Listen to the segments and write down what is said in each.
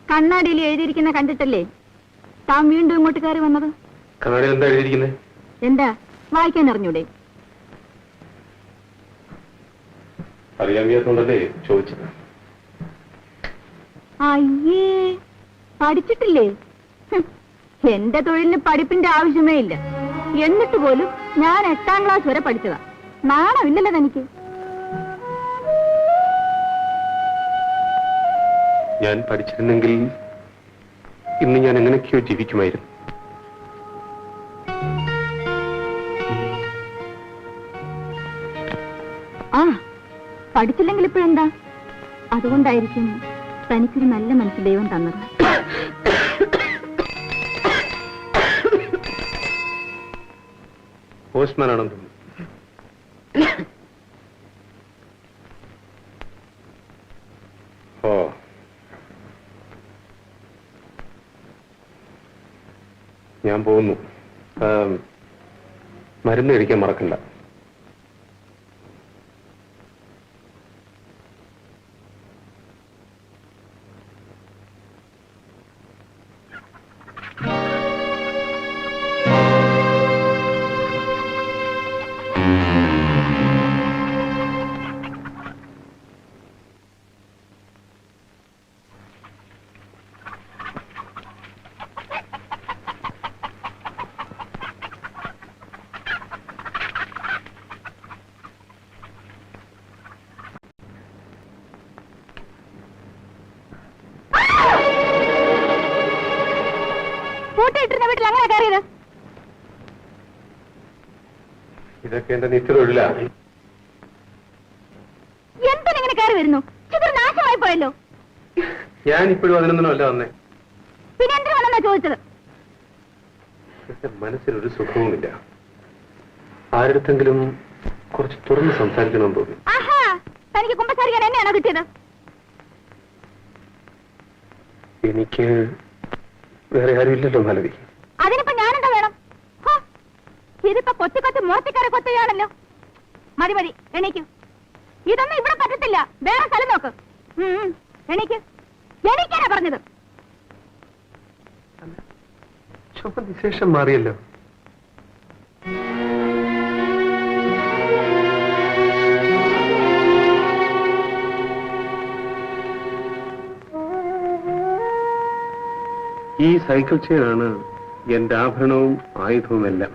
കണ്ണാടിയിൽ എഴുതിയിരിക്കുന്ന കണ്ടിട്ടല്ലേ താൻ വീണ്ടും ഇങ്ങോട്ട് കയറി വന്നത്? കണ്ണാടിയിൽ എന്താ എഴുതിയിരിക്കുന്നത്? എന്താ വായിക്കാൻ അറിഞ്ഞൂടെ? അറിയാൻ വയ്യാത്തോണ്ടല്ലേ ചോദിച്ചത്. അയ്യേ, പഠിച്ചിട്ടില്ലേ? എന്റെ തൊഴിലിന് പഠിപ്പിന്റെ ആവശ്യമേ ഇല്ല. എന്നിട്ട് പോലും ഞാൻ 8ാം ക്ലാസ് വരെ പഠിച്ചതാ. നാണമില്ലല്ലോ തനിക്ക്? ഞാൻ പഠിച്ചിരുന്നെങ്കിൽ ഇന്ന് ഞാൻ എങ്ങനെയൊക്കെയോ ജീവിക്കുമായിരുന്നു. ആ, പഠിച്ചില്ലെങ്കിൽ ഇപ്പോഴെന്താ? അതുകൊണ്ടായിരിക്കും തനിക്കൊരു നല്ല മനസ്സ് ദൈവം തന്നത്. പോസ്റ്റ്മാൻ ആണെന്ന് തോന്നുന്നു. ഓ, ഞാൻ പോകുന്നു. മരുന്ന് കഴിക്കാൻ മറക്കണ്ട. ഇതൊക്കെ എന്റെ നിത്യതൊഴിലാ. എന്തിനിങ്ങനെ കയറി വരുന്നു? ചിത്ര നാശമായി പോയല്ലോ. ഞാൻ ഇപ്പോഴും അതിനൊന്നും അല്ല വന്നേ. പിന്നെ എന്തിനു വന്നെന്നാ ചോദിച്ചത്? എന്റെ മനസ്സിലൊരു സുഖവുമില്ല. ആരുടെങ്കിലും കുറച്ച് തുറന്ന് സംസാരിക്കണമെന്ന് തോന്നി. ആഹാ, തനിക്ക് കുമ്പസാരിക്കാൻ എന്നെയാണോ കിട്ടിയത്? എനിക്ക് വേറെ ആരുമില്ലല്ലോ മാലതി. അതിനിപ്പോ ഞാനെന്താ വേണം? ഇതിപ്പോ കൊത്തി കൊത്തി മോത്തിക്കറി കൊത്തുകയാണല്ലോ. മതി മതി, എണീക്കൂ. ഇതൊന്നും ഇവിടെ പറ്റത്തില്ല. വേറെ സ്ഥലം നോക്ക്. എണീക്ക്. എണീക്കാനാ പറഞ്ഞത്. ശേഷം മാറിയല്ലോ. ഈ സൈക്കിൾ ചെയിനാണ് എന്റെ ആഭരണവും ആയുധവും എല്ലാം.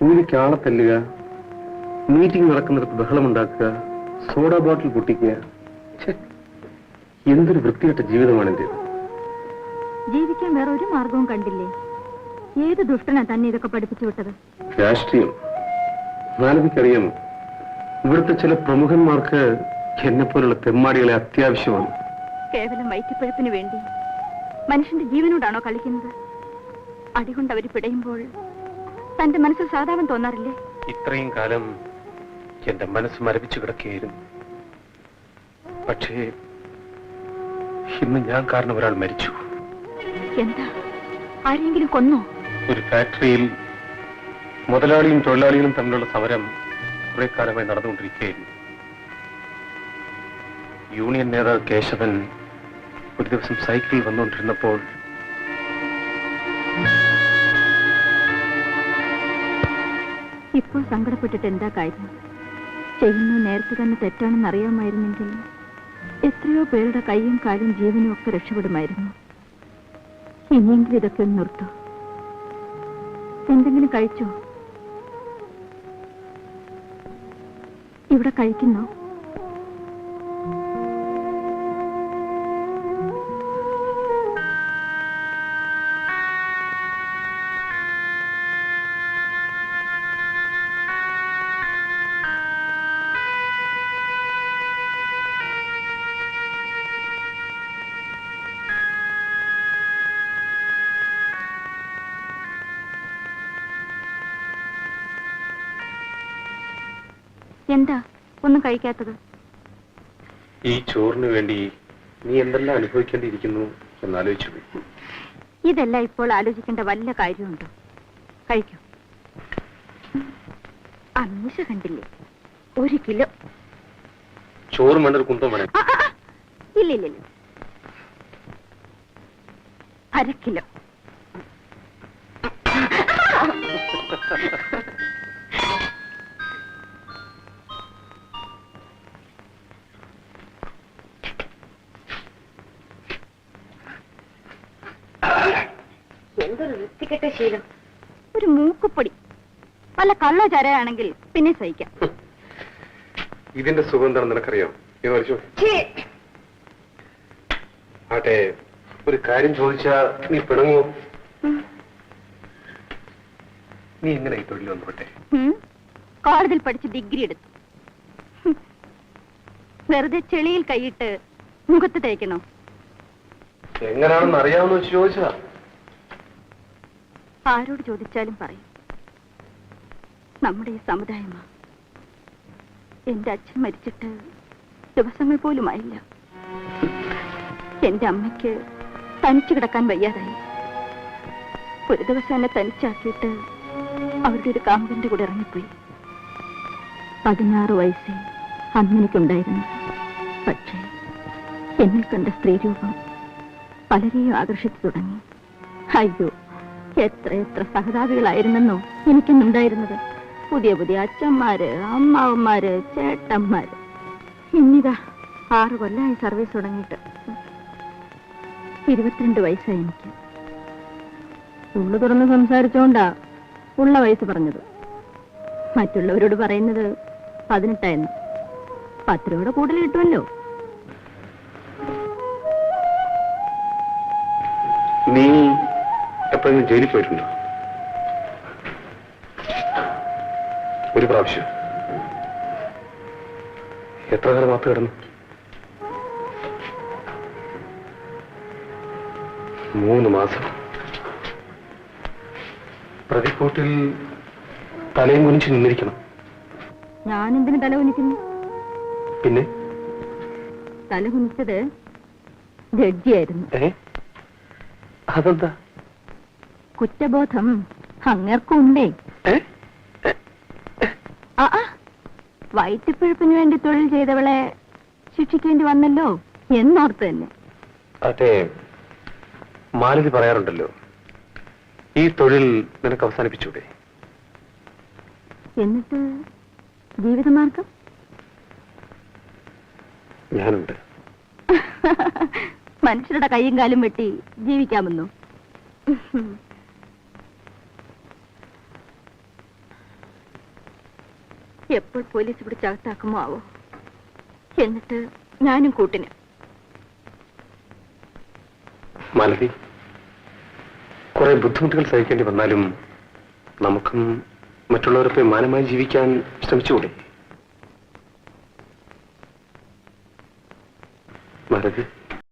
കൂലിക്ക് ആളെ തല്ലുക, മീറ്റിംഗ് നടക്കുന്നിടത്ത് ബഹളമുണ്ടാക്കുക, സോഡ ബോട്ടിൽ പൊട്ടിക്കുക. എന്തൊരു വൃത്തികെട്ട ജീവിതമാണ് എന്റെ. ജീവിക്കാൻ വേറെ ഒരു മാർഗവും കണ്ടില്ലേ? ഏത് ദുഷ്ടനാ തന്നെ ഇതൊക്കെ പഠിപ്പിച്ചു വിട്ടത്? രാഷ്ട്രീയം. മാലതിക്കറിയാം, ഇവിടുത്തെ ചില പ്രമുഖന്മാർക്ക് എന്നെ പോലുള്ള തെമ്മാടികളെ അത്യാവശ്യമാണ്. കേവലം വയറ്റിപ്പഴപ്പിന് വേണ്ടി മനുഷ്യന്റെ ജീവനോടാണോ കളിക്കുന്നത്? അടികൊണ്ട് അവര് പിടയുമ്പോൾ തന്റെ മനസ്സിൽ സാധാരണ തോന്നാറില്ലേ? ഇത്രയും കാലം എന്റെ മനസ്സ് മരവിച്ചു കിടക്കുകയായിരുന്നു. പക്ഷേ ഇന്ന് ഞാൻ കാരണം ഒരാൾ മരിച്ചു. എന്താ? ആരെങ്കിലും കൊന്നോ? ഒരു ഫാക്ടറിയിൽ മുതലാളിയും തൊഴിലാളികളും തമ്മിലുള്ള സമരം കുറെ കാലമായി നടന്നുകൊണ്ടിരിക്കുകയായിരുന്നു. യൂണിയൻ നേതാവ് കേശവൻ ഒരു ദിവസം സൈക്കിളിൽ വന്നുകൊണ്ടിരുന്നപ്പോൾ ഇപ്പോൾ സങ്കടപ്പെട്ടിട്ട് എന്താ കാര്യം? ചെയ്യുന്നത് നേരത്തെ തന്നെ തെറ്റാണെന്ന് അറിയാമായിരുന്നെങ്കിൽ എത്രയോ പേരുടെ കൈയും കാലും ജീവനും ഒക്കെ രക്ഷപ്പെടുമായിരുന്നു. ഇനിയെങ്കിലും ഇതൊക്കെ ഒന്ന് നിർത്തൂ. എന്തെങ്കിലും കഴിച്ചോ? ഇവിടെ കഴിക്കുന്നോ? എന്താ ഒന്നും കഴിക്കാത്തത്? ഈ ചോറിന് വേണ്ടി നീ എന്തെല്ലാം അനുഭവിക്കേണ്ടിയിരിക്കുന്നു എന്നാലോചിച്ചു. ഇതെല്ലാം ഇപ്പോൾ ആലോചിക്കേണ്ട വല്ല കാര്യമുണ്ടോ? കഴിക്കൂ. അമ്മീശ കണ്ടില്ലേ? 1 കിലോ ചോറ് വേണ്ട. കുന്തം വേണം. ഇല്ല. 1/2 കിലോ. എന്തൊരു വൃത്തികെട്ട ശീലം. ഒരു മൂക്കുപ്പൊടി വല്ല കള്ളോ ചരയാണെങ്കിൽ പിന്നെ സഹിക്കാം. ഇതിന്റെ സുഗന്ധം നിനക്കറിയാം. ഇത് വലിച്ചു. ആട്ടെ, ഒരു കാര്യം ചോദിച്ചാ നീ പിണങ്ങോ? നീ എങ്ങനെ ഈ തൊഴിൽ വന്നോട്ടെ? കോളേജിൽ പഠിച്ച് ഡിഗ്രി എടുത്തു. വെറുതെ ചെളിയിൽ കൈയിട്ട് മുഖത്ത് തേക്കണോ? എങ്ങനെയാണെന്ന് അറിയാമെന്ന് വെച്ച് ചോദിച്ചതാ. ആരോട് ചോദിച്ചാലും പറയും നമ്മുടെ ഈ സമുദായമാ. എന്റെ അച്ഛൻ മരിച്ചിട്ട് ദിവസങ്ങൾ പോലും ആയില്ല. എന്റെ അമ്മയ്ക്ക് തനിച്ചു കിടക്കാൻ വയ്യാതായി. ഒരു ദിവസം എന്നെ തനിച്ചാക്കിയിട്ട് അവരുടെ ഒരു കാമ്പന്റെ കൂടെ ഇറങ്ങിപ്പോയി. 16 വയസ്സേ അന്നെനിക്കുണ്ടായിരുന്നു. പക്ഷേ എന്നിൽ കണ്ട സ്ത്രീരൂപം പലരെയും ആകർഷിച്ചു തുടങ്ങി. അയ്യോ, എത്ര എത്ര സഹതാപികളായിരുന്നെന്നോ എനിക്കെന്നുണ്ടായിരുന്നത്. പുതിയ പുതിയ അച്ഛന്മാര്, അമ്മാവന്മാര്, ചേട്ടന്മാര്. ഇന്നിതാ 6 കൊല്ലമായി സർവീസ് തുടങ്ങിയിട്ട്. 22 വയസ്സായി എനിക്ക്. ഉള്ളു തുറന്ന് സംസാരിച്ചോണ്ടാ ഉള്ള വയസ്സ് പറഞ്ഞത്. മറ്റുള്ളവരോട് പറയുന്നത് 18 10 രൂപയുടെ കൂടുതൽ കിട്ടുമല്ലോ. നീ എപ്പോഴെങ്കിലും ജയിലിൽ പോയിട്ടുണ്ടോ? ഒരു പ്രാവശ്യം. എത്ര കാലം മാപ്പ് കിടന്നു? 3 മാസം. പ്രതിക്കൂട്ടിൽ തലയും കുനിച്ച് നിന്നിരിക്കണം. ഞാനെന്തിനു തല കുനിക്കുന്നു? പിന്നെ തല കുനിച്ചത് ജഡ്ജിയായിരുന്നു. അതെന്താ? കുറ്റബോധം അങ്ങേർക്കുണ്ടേ. വയറ്റിപ്പിഴപ്പിന് വേണ്ടി തൊഴിൽ ചെയ്തവളെ ശിക്ഷിക്കേണ്ടി വന്നല്ലോ എന്നോർത്ത് തന്നെ. അതെ, മാലതി പറയാറുണ്ടല്ലോ, ഈ തൊഴിൽ നിനക്ക് അവസാനിപ്പിച്ചൂടെ? എന്നിട്ട് ജീവിതമാർഗം? ഞാനുണ്ട്. മനുഷ്യരുടെ കൈയും കാലും വെട്ടി ജീവിക്കാമെന്നോ? എപ്പോൾ പോലീസ് പിടിച്ച് അകത്താക്കുമോ ആവോ. എന്നിട്ട് ഞാനും കൂട്ടിന്. മാലതി, കുറെ ബുദ്ധിമുട്ടുകൾ സഹിക്കേണ്ടി വന്നാലും നമുക്കും മറ്റുള്ളവരൊക്കെ മാനമായി ജീവിക്കാൻ ശ്രമിച്ചുകൂടെ? മാലതി?